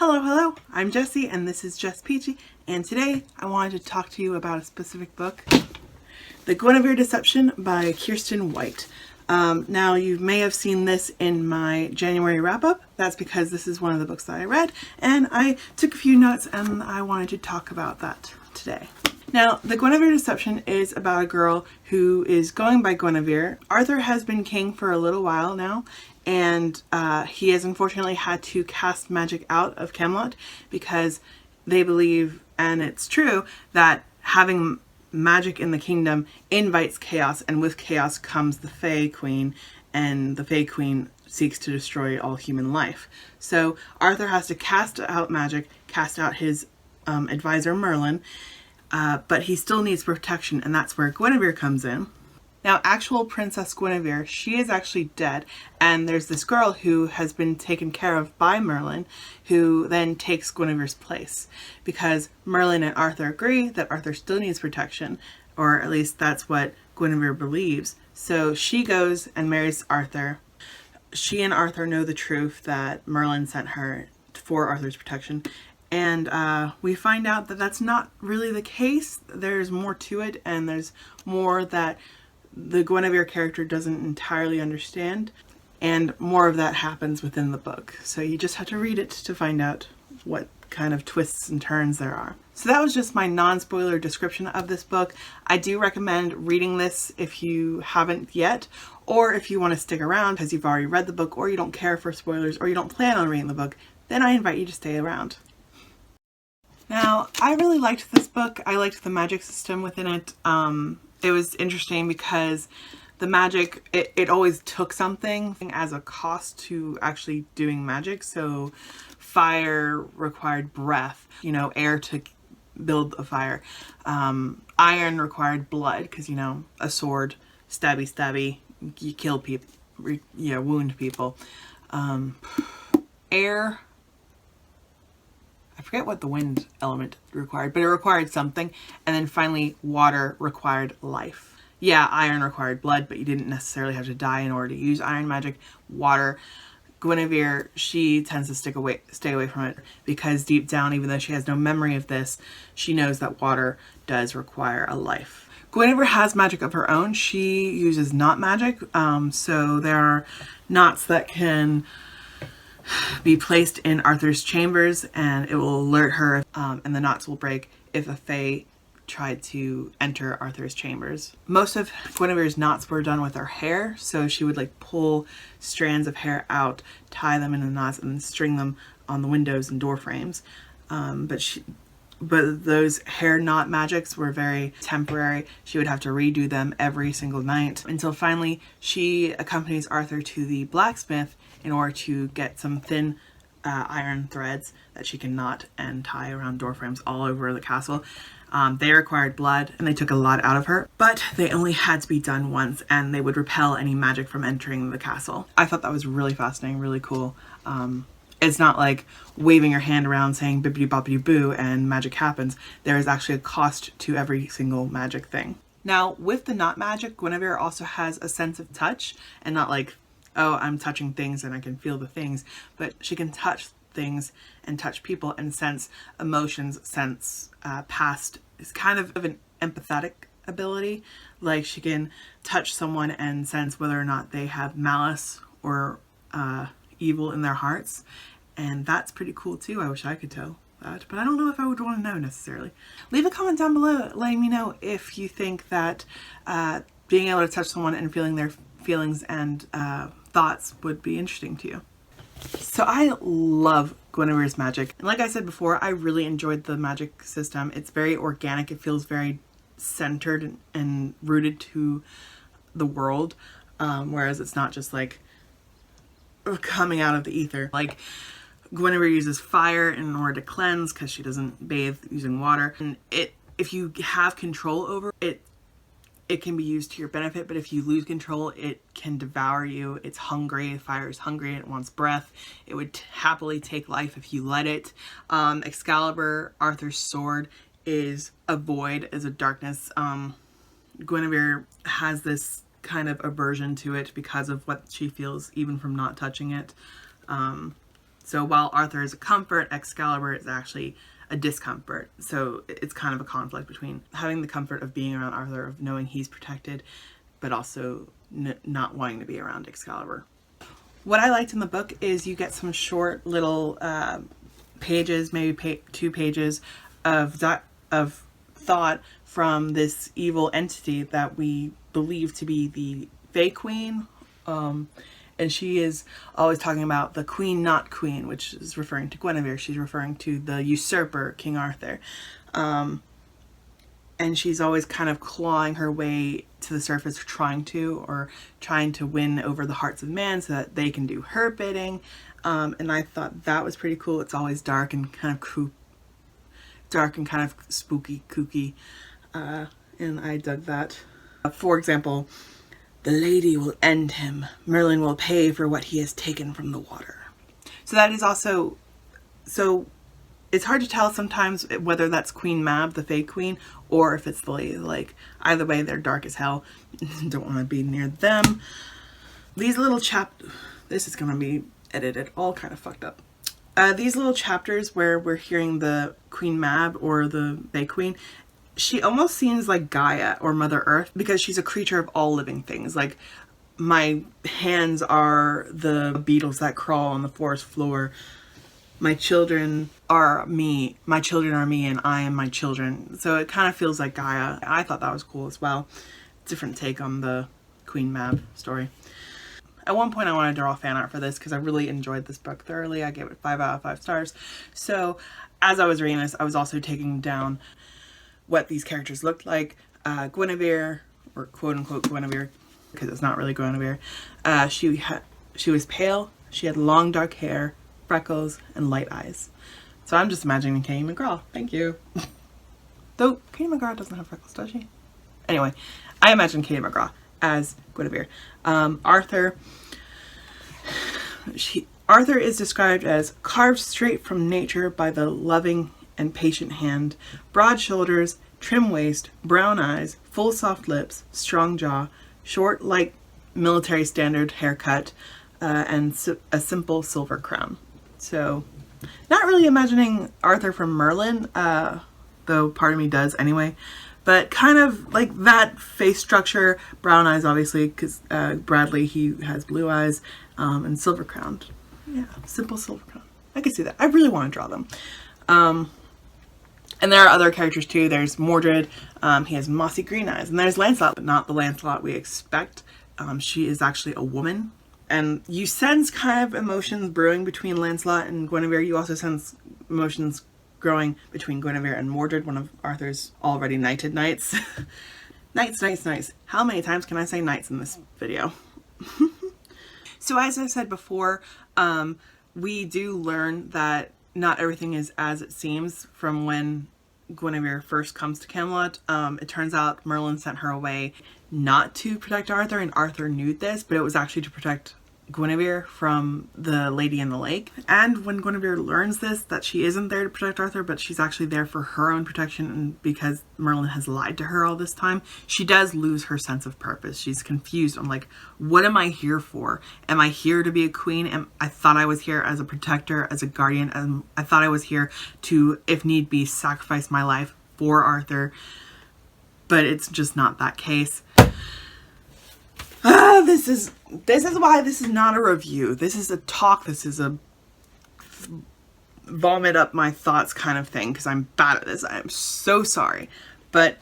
Hello, hello, I'm Jessie and this is JessPeachee, and today I wanted to talk to you about a specific book, The Guinevere Deception by Kiersten White. Now you may have seen this in my January wrap-up. That's because this is one of the books that I read and I took a few notes and I wanted to talk about that today. Now, The Guinevere Deception is about a girl who is going by Guinevere. Arthur has been king for a little while now, and he has unfortunately had to cast magic out of Camelot because they believe, and it's true, that having magic in the kingdom invites chaos, and with chaos comes the Fae Queen, and the Fae Queen seeks to destroy all human life. So Arthur has to cast out magic, cast out his advisor Merlin, but he still needs protection, and that's where Guinevere comes in. Now, actual Princess Guinevere, she is actually dead, and there's this girl who has been taken care of by Merlin, who then takes Guinevere's place, because Merlin and Arthur agree that Arthur still needs protection, or at least that's what Guinevere believes. So she goes and marries Arthur. She and Arthur know the truth that Merlin sent her for Arthur's protection, and we find out that that's not really the case. There's more to it, and there's more that the Guinevere character doesn't entirely understand, and more of that happens within the book. So you just have to read it to find out what kind of twists and turns there are. So that was just my non-spoiler description of this book. I do recommend reading this if you haven't yet, or if you want to stick around because you've already read the book, or you don't care for spoilers, or you don't plan on reading the book, then I invite you to stay around. Now, I really liked this book. I liked the magic system within it. It was interesting because the magic, it always took something as a cost to actually doing magic. So fire required breath, air to build a fire. Iron required blood because, a sword, stabby, you kill people, wound people. Air, I forget what the wind element required, but it required something. And then finally, water required life. Yeah, iron required blood, but you didn't necessarily have to die in order to use iron magic. Water, Guinevere, she tends to stay away from it because deep down, even though she has no memory of this, she knows that water does require a life. Guinevere has magic of her own. She uses knot magic, so there are knots that can be placed in Arthur's chambers, and it will alert her, and the knots will break if a Fae tried to enter Arthur's chambers. Most of Guinevere's knots were done with her hair, so she would pull strands of hair out, tie them in the knots, and then string them on the windows and door frames. But those hair knot magics were very temporary. She would have to redo them every single night until finally she accompanies Arthur to the blacksmith in order to get some thin iron threads that she can knot and tie around door frames all over the castle. They required blood and they took a lot out of her, but they only had to be done once and they would repel any magic from entering the castle. I thought that was really fascinating, really cool. It's not like waving your hand around saying bippity boppity boo and magic happens. There is actually a cost to every single magic thing. Now, with the knot magic, Guinevere also has a sense of touch, and not like, oh, I'm touching things and I can feel the things, but she can touch things and touch people and sense emotions, sense past. It's kind of an empathetic ability. Like she can touch someone and sense whether or not they have malice or evil in their hearts. And that's pretty cool too. I wish I could tell that, but I don't know if I would want to know necessarily. Leave a comment down below letting me know if you think that being able to touch someone and feeling their feelings and thoughts would be interesting to you. So I love Guinevere's magic. And like I said before, I really enjoyed the magic system. It's very organic. It feels very centered and rooted to the world. Whereas it's not just like coming out of the ether. Like Guinevere uses fire in order to cleanse because she doesn't bathe using water. And if you have control over it, it can be used to your benefit, but if you lose control, it can devour you. It's hungry. Fire is hungry. It wants breath. It would happily take life if you let it. Excalibur, Arthur's sword, is a void, is a darkness. Guinevere has this kind of aversion to it because of what she feels even from not touching it. So while Arthur is a comfort, Excalibur is actually a discomfort. So it's kind of a conflict between having the comfort of being around Arthur, of knowing he's protected, but also not wanting to be around Excalibur. What I liked in the book is you get some short little pages, maybe 2 pages of thought from this evil entity that we believe to be the Fae Queen. And she is always talking about the queen, not queen, which is referring to Guinevere. She's referring to the usurper, King Arthur. And she's always kind of clawing her way to the surface, trying to win over the hearts of man so that they can do her bidding. And I thought that was pretty cool. It's always dark and kind of spooky, kooky. And I dug that. For example, the lady will end him. Merlin will pay for what he has taken from the water. So that is also, so it's hard to tell sometimes whether that's Queen Mab, the Fae Queen, or if it's the Lady of the Lake. Either way, they're dark as hell. Don't want to be near them. These little this is going to be edited all kind of fucked up. These little chapters where we're hearing the Queen Mab or the Fae Queen, she almost seems like Gaia or Mother Earth because she's a creature of all living things. Like, my hands are the beetles that crawl on the forest floor. My children are me. My children are me and I am my children. So it kind of feels like Gaia. I thought that was cool as well. Different take on the Queen Mab story. At one point I wanted to draw fan art for this because I really enjoyed this book thoroughly. I gave it 5 out of 5 stars. So as I was reading this, I was also taking down what these characters looked like. Guinevere, or quote unquote Guinevere, because it's not really Guinevere. She was pale, she had long dark hair, freckles, and light eyes. So I'm just imagining Katie McGraw. Thank you. Though Katie McGraw doesn't have freckles, does she? Anyway, I imagine Katie McGraw as Guinevere. Arthur is described as carved straight from nature by the loving and patient hand, broad shoulders, trim waist, brown eyes, full soft lips, strong jaw, short like military standard haircut, and a simple silver crown. So, not really imagining Arthur from Merlin, though part of me does anyway, but kind of like that face structure, brown eyes obviously, because Bradley, he has blue eyes, and silver crowned. Yeah, simple silver crown. I could see that. I really want to draw them. And there are other characters too. There's Mordred, he has mossy green eyes, and there's Lancelot, but not the Lancelot we expect. She is actually a woman, and you sense kind of emotions brewing between Lancelot and Guinevere. You also sense emotions growing between Guinevere and Mordred, one of Arthur's already knighted knights. Knights. How many times can I say knights in this video? So as I said before, we do learn that not everything is as it seems from when Guinevere first comes to Camelot. It turns out Merlin sent her away not to protect Arthur, and Arthur knew this, but it was actually to protect Guinevere from the Lady in the Lake. And when Guinevere learns this, that she isn't there to protect Arthur, but she's actually there for her own protection, and because Merlin has lied to her all this time, she does lose her sense of purpose. She's confused. I'm like, what am I here for? Am I here to be a queen? I thought I was here as a protector, as a guardian, and I thought I was here to, if need be, sacrifice my life for Arthur. But it's just not that case. This is why this is not a review. This is a talk. This is a vomit up my thoughts kind of thing, because I'm bad at this. I am so sorry. But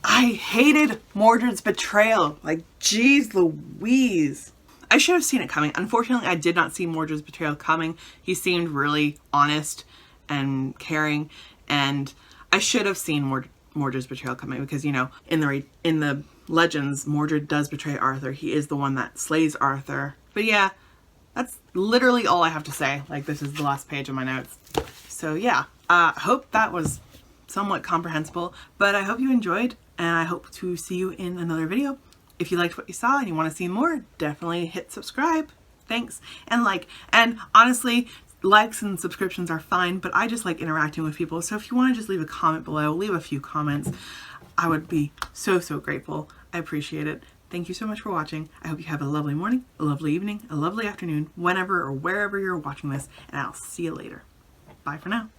I hated Mordred's betrayal. Like, geez Louise. I should have seen it coming. Unfortunately, I did not see Mordred's betrayal coming. He seemed really honest and caring, and I should have seen Mordred's betrayal coming, because, you know, in the legends, Mordred does betray Arthur. He is the one that slays Arthur. But yeah, that's literally all I have to say. Like, this is the last page of my notes. So yeah, hope that was somewhat comprehensible, but I hope you enjoyed, and I hope to see you in another video. If you liked what you saw and you want to see more, definitely hit subscribe. Thanks. And honestly, likes and subscriptions are fine, but I just like interacting with people. So if you want to just leave a comment below, leave a few comments, I would be so grateful. I appreciate it. Thank you so much for watching. I hope you have a lovely morning, a lovely evening, a lovely afternoon, whenever or wherever you're watching this, and I'll see you later. Bye for now.